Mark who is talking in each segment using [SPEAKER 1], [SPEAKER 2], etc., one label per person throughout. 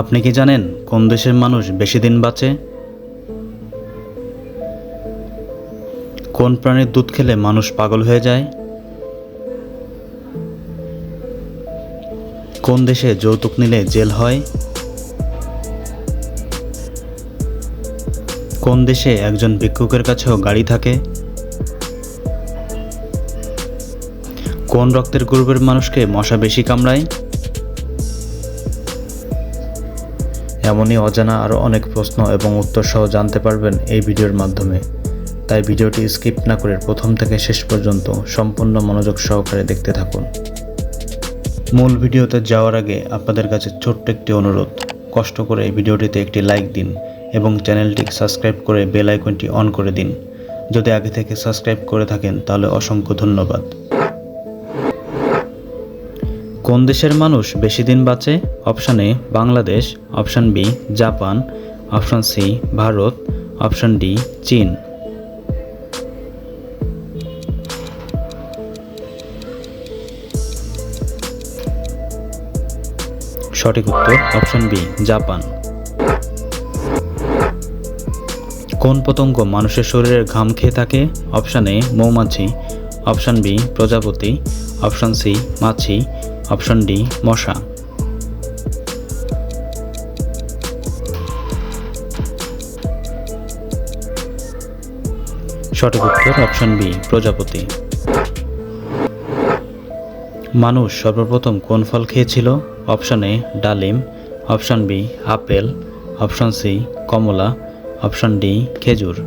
[SPEAKER 1] আপনি কি জানেন কোন দেশের মানুষ বেশি দিন বাঁচে? কোন প্রাণীর দুধ খেলে মানুষ পাগল হয়ে যায়? কোন দেশে যৌতুক নিলে জেল হয়? কোন দেশে একজন ভিক্ষুকের কাছেও গাড়ি থাকে? কোন রক্তের গ্রুপের মানুষকে মশা বেশি কামড়ায়? এমনই অজানা আরও অনেক প্রশ্ন এবং উত্তর সহ জানতে পারবেন এই ভিডিওর মাধ্যমে। তাই ভিডিওটি স্কিপ না করে প্রথম থেকে শেষ পর্যন্ত সম্পূর্ণ মনোযোগ সহকারে দেখতে থাকুন। মূল ভিডিওতে যাওয়ার আগে আপনাদের কাছে ছোট্ট একটি অনুরোধ, কষ্ট করে এই ভিডিওটিতে একটি লাইক দিন এবং চ্যানেলটি সাবস্ক্রাইব করে বেল আইকনটি অন করে দিন। যদি আগে থেকে সাবস্ক্রাইব করে থাকেন তাহলে অসংখ্য ধন্যবাদ। কোন দেশের মানুষ বেশি দিন বাঁচে? Option A Bangladesh, option B Japan, option C Bharat, option D চীন। সঠিক উত্তর অপশান বি জাপান। কোন পতঙ্গ মানুষের শরীরের ঘাম খেয়ে থাকে? অপশান এ মৌমাছি, অপশান বি প্রজাপতি, অপশান সি মাছি, অপশান ডি মশা। সঠিক উত্তর অপশান বি প্রজাপতি। মানুষ সর্বপ্রথম কোন ফল খেয়েছিল? অপশান এ ডালিম, option B apple, option C কমলা, অপশান ডি খেজুর।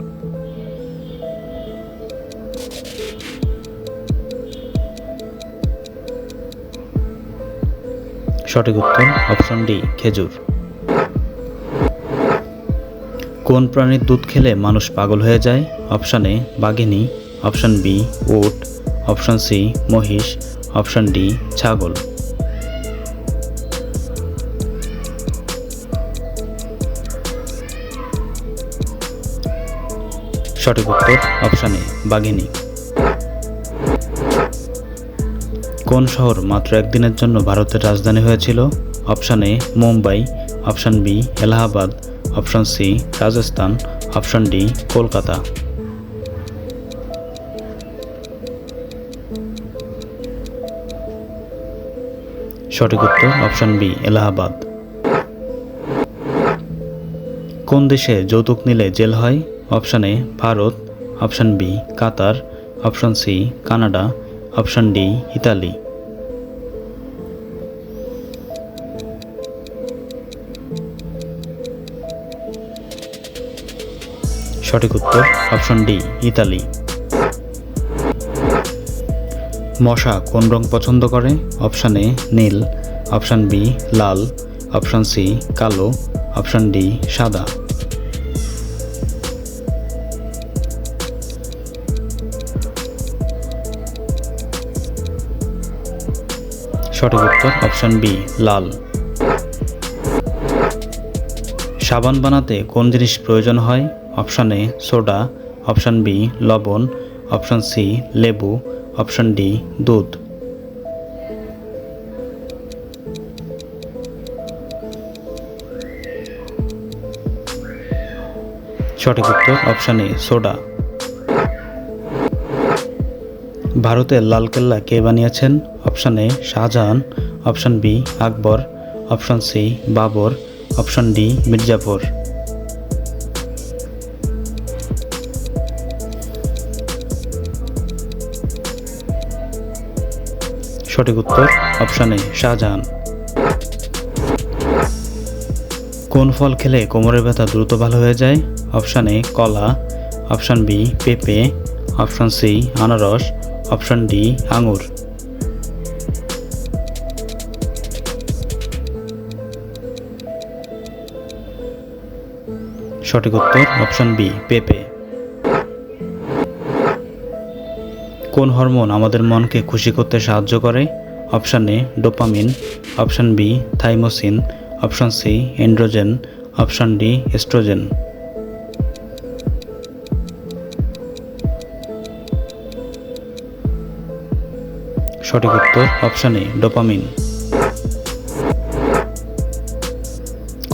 [SPEAKER 1] সঠিক উত্তর অপশান ডি খেজুর। কোন প্রাণীর দুধ খেলে মানুষ পাগল হয়ে যায়? Option A Baghini, option B উট, অপশান সি মহিষ, অপশান ডি ছাগল। সঠিক উত্তর অপশান এ বাঘিনী। কোন শহর মাত্র একদিনের জন্য ভারতের রাজধানী হয়েছিল? Option A Mumbai, option B Allahabad, option C Rajasthan, option D Kolkata. সঠিক উত্তর অপশান বি এলাহাবাদ। কোন দেশে যৌতুক নিলে জেল হয়? Option A Bharat, option B Qatar, option C Canada, option D Italy. সঠিক উত্তর অপশান ডি ইতালি। মশা কোন রং পছন্দ করে? অপশান এ নীল, অপশান বি লাল, অপশান সি কালো, অপশান ডি সাদা। সঠিক উত্তর অপশান বি লাল। সাবান বানাতে কোন জিনিস প্রয়োজন হয়? Option A soda, option B লবণ, অপশান সি লেবু, অপশান ডি দুধ। সঠিক উত্তর অপশান এ সোডা। ভারতের লালকেল্লা কে বানিয়েছেন? Option A Shahjahan, option B Akbar, option C Babur, option D Mir Jafar. সঠিক উত্তর অপশান এ শাহজাহান। কোন ফল খেলে কোমরের ব্যথা দ্রুত ভালো হয়ে যায়? অপশান এ কলা, অপশান বি পেঁপে, অপশান সি আনারস, অপশান ডি আঙুর। সঠিক উত্তর অপশান বি পেঁপে। কোন হরমোন আমাদের মনকে খুশি করতে সাহায্য করে? Option A dopamine, option B thymosin, option C androgen, option D oestrogen. সঠিক উত্তর অপশান এ ডোপামিন।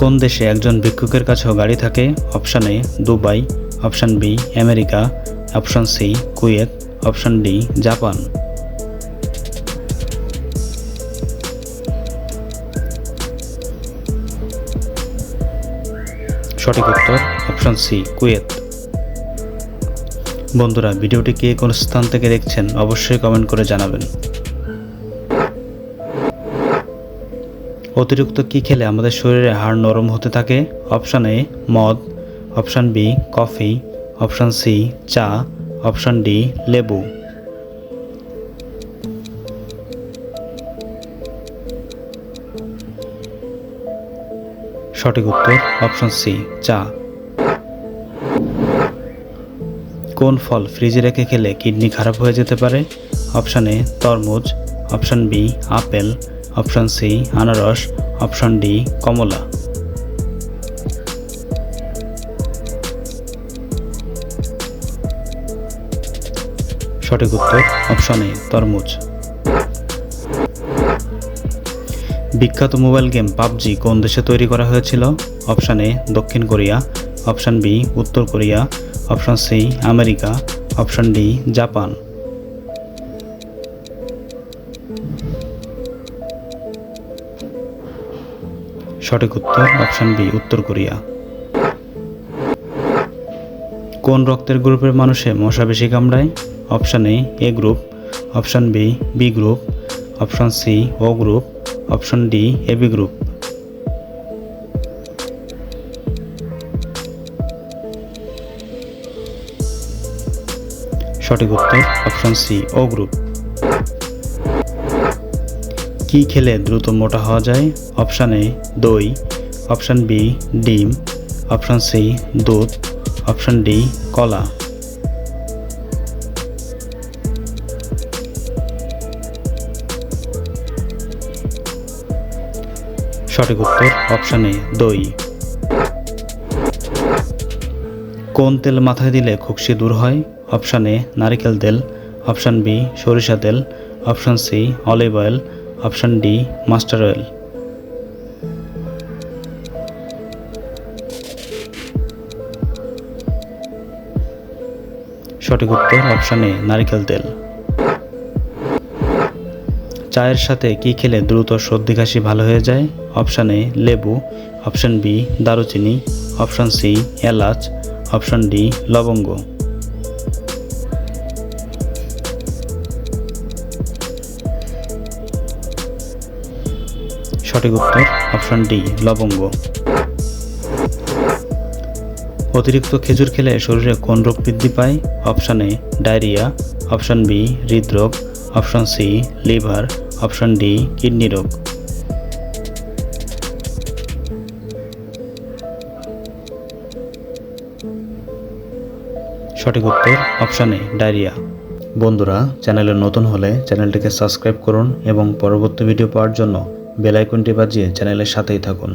[SPEAKER 1] কোন দেশে একজন ভিক্ষুকের কাছেও গাড়ি থাকে? Option A Dubai, option B America, option C Kuwait, option D Japan. সঠিক উত্তর অপশান সি কুয়েত। বন্ধুরা, ভিডিওটি কে কোন স্থান থেকে দেখছেন অবশ্যই কমেন্ট করে জানাবেন। অতিরিক্ত কি খেলে আমাদের শরীরে হাড় নরম হতে থাকে? অপশান এ মদ, option B coffee, option C চা, অপশান ডি লেবু। সঠিক উত্তর অপশান সি চা। কোন ফল ফ্রিজে রেখে খেলে কিডনি খারাপ হয়ে যেতে পারে? অপশান এ তরমুজ, option B apple, option C আনারস, অপশান ডি কমলা। সঠিক উত্তর অপশান এ তরমুজ। বিখ্যাত মোবাইল গেম পাবজি কোন দেশে তৈরি করা হয়েছিল? অপশান এ দক্ষিণ কোরিয়া, অপশান বি উত্তর Korea, option C America, option D Japan. সঠিক উত্তর অপশান বি উত্তর কোরিয়া। কোন রক্তের গ্রুপের মানুষে মশা বেশি কামড়ায়? Option A group, option B group, option C O group, option D AB group. সঠিক উত্তর অপশান সি ও গ্রুপ। কি খেলে দ্রুত মোটা হওয়া যায়? অপশান এ দই, অপশান বি ডিম, অপশান সি দুধ, অপশান ডি কলা। সঠিক উত্তর অপশান এ দই। কোন তেল মাথায় দিলে খুশকি দূর হয়? অপশান এ নারিকেল তেল, অপশান বি সরিষা তেল, option C olive oil, option D mustard oil. সঠিক উত্তর অপশান এ নারিকেল তেল। চায়ের সাথে কি খেলে দ্রুত সর্দি কাশি ভালো হয়ে যায়? অপশান এ লেবু, অপশান বি দারুচিনি, অপশান সি এলাচ, অপশান ডি লবঙ্গ। সঠিক উত্তর অপশান ডি লবঙ্গ। অতিরিক্ত খেজুর খেলে শরীরে কোন রোগ বৃদ্ধি পায়? Option A diarrhoea, option B হৃদরোগ, option C liver, option D kidney রোগ। সঠিক উত্তর অপশান এ ডায়রিয়া। বন্ধুরা, চ্যানেলে নতুন হলে চ্যানেলটিকে সাবস্ক্রাইব করুন এবং পরবর্তী ভিডিও পাওয়ার জন্য বেল আইকনটি বাজিয়ে চ্যানেলের সাথেই থাকুন।